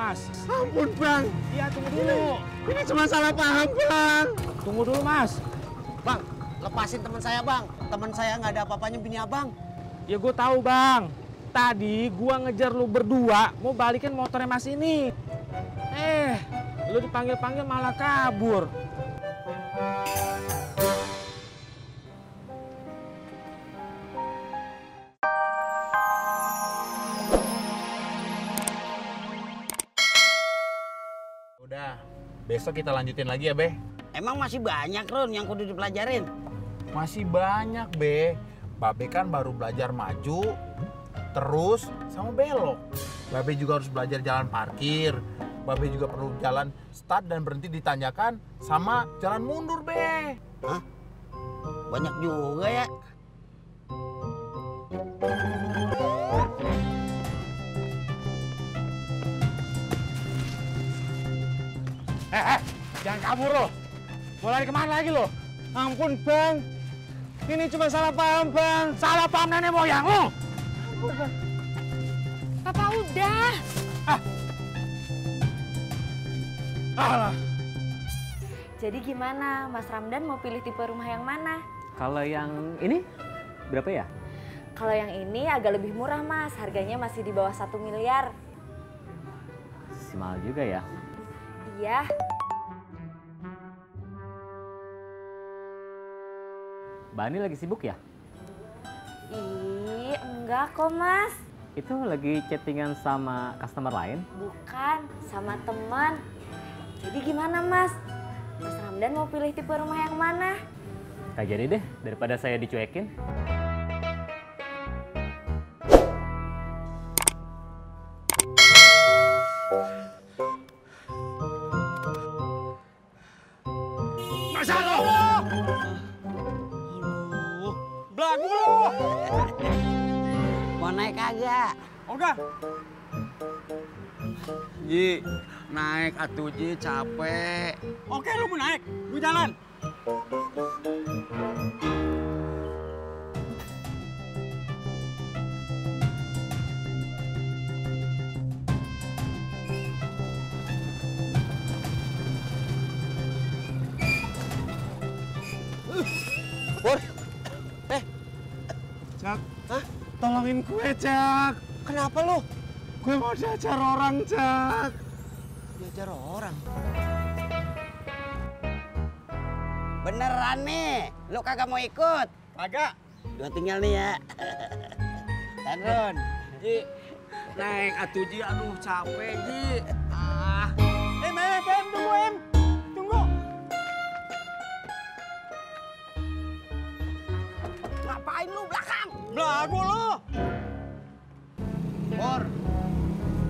Mas. Ampun, Bang. Iya, tunggu dulu. Ini cuma salah paham, Bang. Tunggu dulu, Mas. Bang, lepasin teman saya, Bang. Teman saya nggak ada apa-apanya bini abang. Ya gue tahu, Bang. Tadi gua ngejar lu berdua mau balikin motornya Mas ini. Lu dipanggil-panggil malah kabur. Udah, besok kita lanjutin lagi ya, Be. Emang masih banyak, Ron, yang kudu dipelajarin? Masih banyak, Be. Babe kan baru belajar maju, terus sama belok. Babe juga harus belajar jalan parkir. Babe juga perlu jalan start dan berhenti ditanjakan sama jalan mundur, Be. Hah? Banyak juga ya. Jangan kabur lo. Mau lari kemana lagi lo? Ampun, Bang. Ini cuma salah paham, Bang. Salah paham nenek moyang lo. Ampun, Bang. Papa udah. Alah. Jadi gimana, Mas Ramdan mau pilih tipe rumah yang mana? Kalau yang ini berapa ya? Kalau yang ini agak lebih murah, Mas. Harganya masih di bawah 1 miliar. Mahal juga ya. Iya. Mbak Ani lagi sibuk ya? Ih, enggak kok, Mas. Itu lagi chattingan sama customer lain? Bukan, sama teman. Jadi gimana, Mas? Mas Ramdan mau pilih tipe rumah yang mana? Gak jadi deh, daripada saya dicuekin. Masa lo? Belagu lo. Mau naik kagak? Udah. Ji, naik atuh Ji, capek. Oke, lu mau naik. Lu jalan. Pur. Jak, tolongin gue, Jak. Kenapa lu? Gue mau diajar orang, Jak. Diajar orang. Beneran nih, lu kagak mau ikut? Agak. Gua tinggal nih ya. Ron. Ji, naik atuh Ji, aduh capek Ji. Em, tunggu, Em. Tunggu. Ngapain lu belakang? Belagu lo. Pur,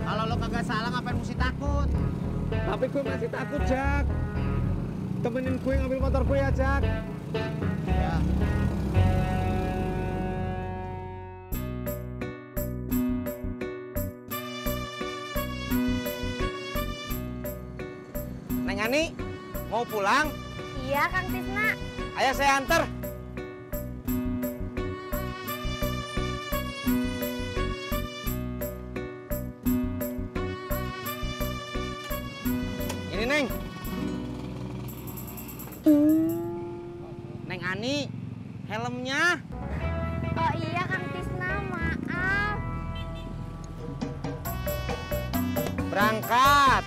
kalau lo kagak salah ngapain mesti takut? Tapi gue masih takut, Jak. Temenin gue ngambil motor gue ya, Jak. Ya. Neng Ani, mau pulang? Iya, Kang Tisna. Ayo saya anter. Ini, Neng. Neng Ani, helmnya. Oh iya, Kang Tisna, maaf. Berangkat.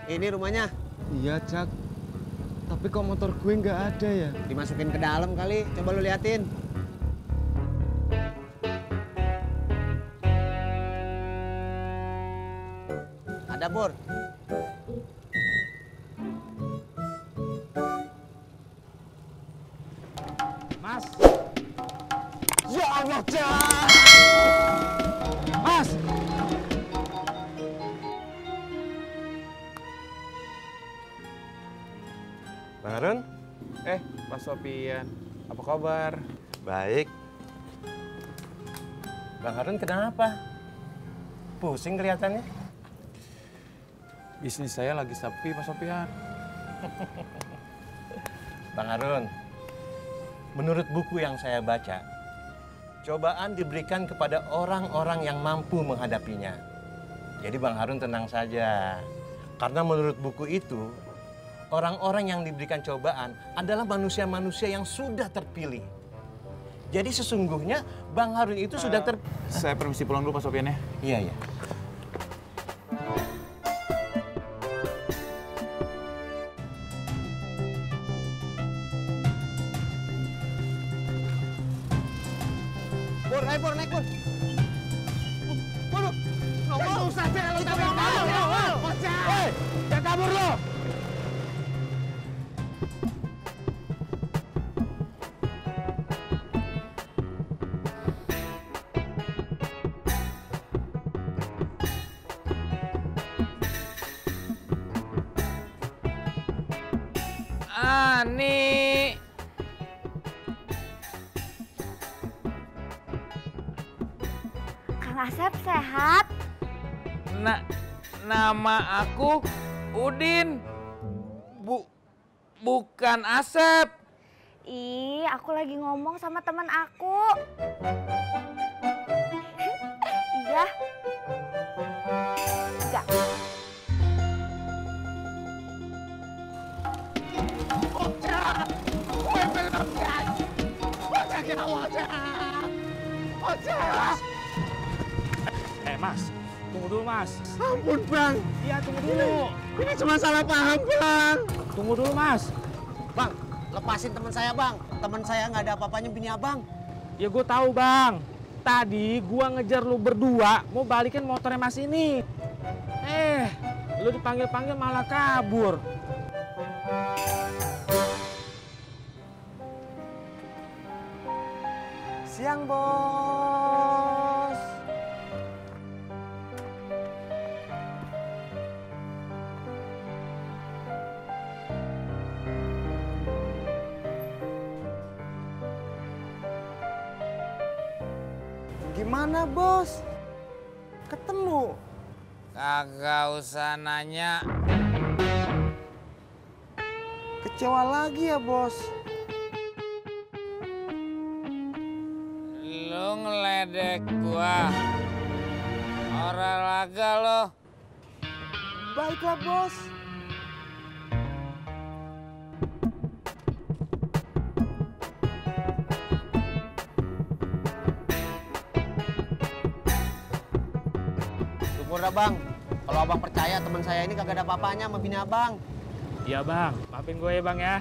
Ini rumahnya. Iya, Jak. Tapi kok motor gue nggak ada ya? Dimasukin ke dalam kali. Coba lu liatin. Ada, Bur. Mas. Ya Allah, Jak! Mas. Bang Harun? Mas Sofian. Apa kabar? Baik. Bang Harun kenapa? Pusing kelihatannya. Bisnis saya lagi sepi, Mas Sofian. Bang Harun, menurut buku yang saya baca, cobaan diberikan kepada orang-orang yang mampu menghadapinya. Jadi Bang Harun tenang saja. Karena menurut buku itu, orang-orang yang diberikan cobaan adalah manusia-manusia yang sudah terpilih. Jadi sesungguhnya Bang Harun itu sudah Saya permisi pulang dulu Pak Sopian ya. Iya, iya. Pur, ayo Pur, naik Pur. Waduh, nongol. Susah deh lo tapi kabur. Hei, jangan kabur lo. Ani. Kang Asep sehat? Nama aku Udin. Bukan Asep. Ih, aku lagi ngomong sama teman aku. Iya. Enggak. Mas, tunggu dulu Mas. Ampun Bang, Iya, tunggu dulu. ini cuma salah paham Bang. Tunggu dulu Mas. Bang, lepasin teman saya Bang. Teman saya nggak ada apa-apanya bini abang. Ya gue tahu Bang. Tadi gua ngejar lu berdua mau balikin motornya Mas ini. Lu dipanggil-panggil malah kabur. Siang, Bos. Gimana, Bos? Ketemu? Kagak usah nanya. Kecewa lagi ya, Bos? Lu ngeledek gua. Olahraga lo. Baiklah, Bos. Syukur dah, Bang. Kalau Abang percaya teman saya ini kagak ada apa-apanya sama bini Abang. Iya Bang, maafin gue ya Bang ya.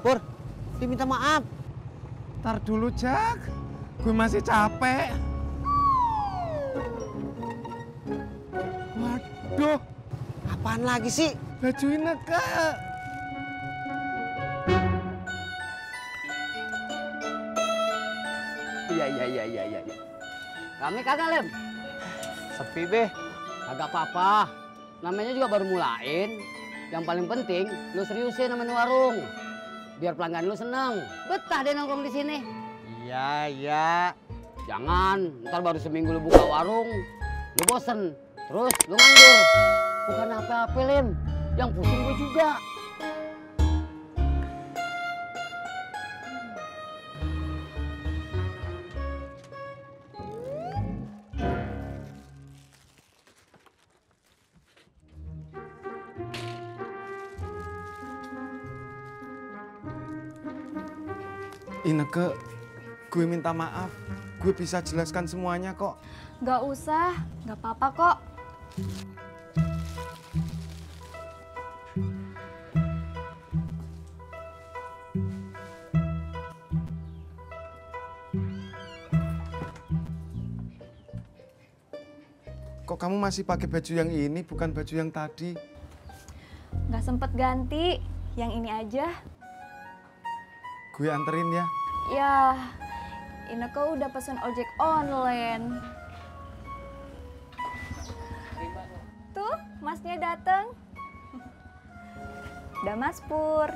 Pur, dia minta maaf. Ntar dulu Jak, gue masih capek. Waduh, Apaan lagi sih? baju Ineke. Iya. Kami kagak, Lem. Sepi, Beh. Kagak apa-apa. Namanya juga baru mulain. Yang paling penting, lu seriusin sama warung. Biar pelanggan lu seneng. Betah deh nongkrong di sini. Iya. Jangan, ntar baru seminggu lu buka warung, lu bosen. Terus lu nganggur. Bukan apa-apa, Lem. Yang pusing gue juga. Ineke, gue minta maaf. Gue bisa jelaskan semuanya kok. Gak usah, gak apa-apa kok. Kok kamu masih pakai baju yang ini, bukan baju yang tadi? Gak sempet ganti, yang ini aja. Gue anterin ya. Ya, Ineke udah pesen ojek online. Tuh, masnya dateng. Udah Mas Pur.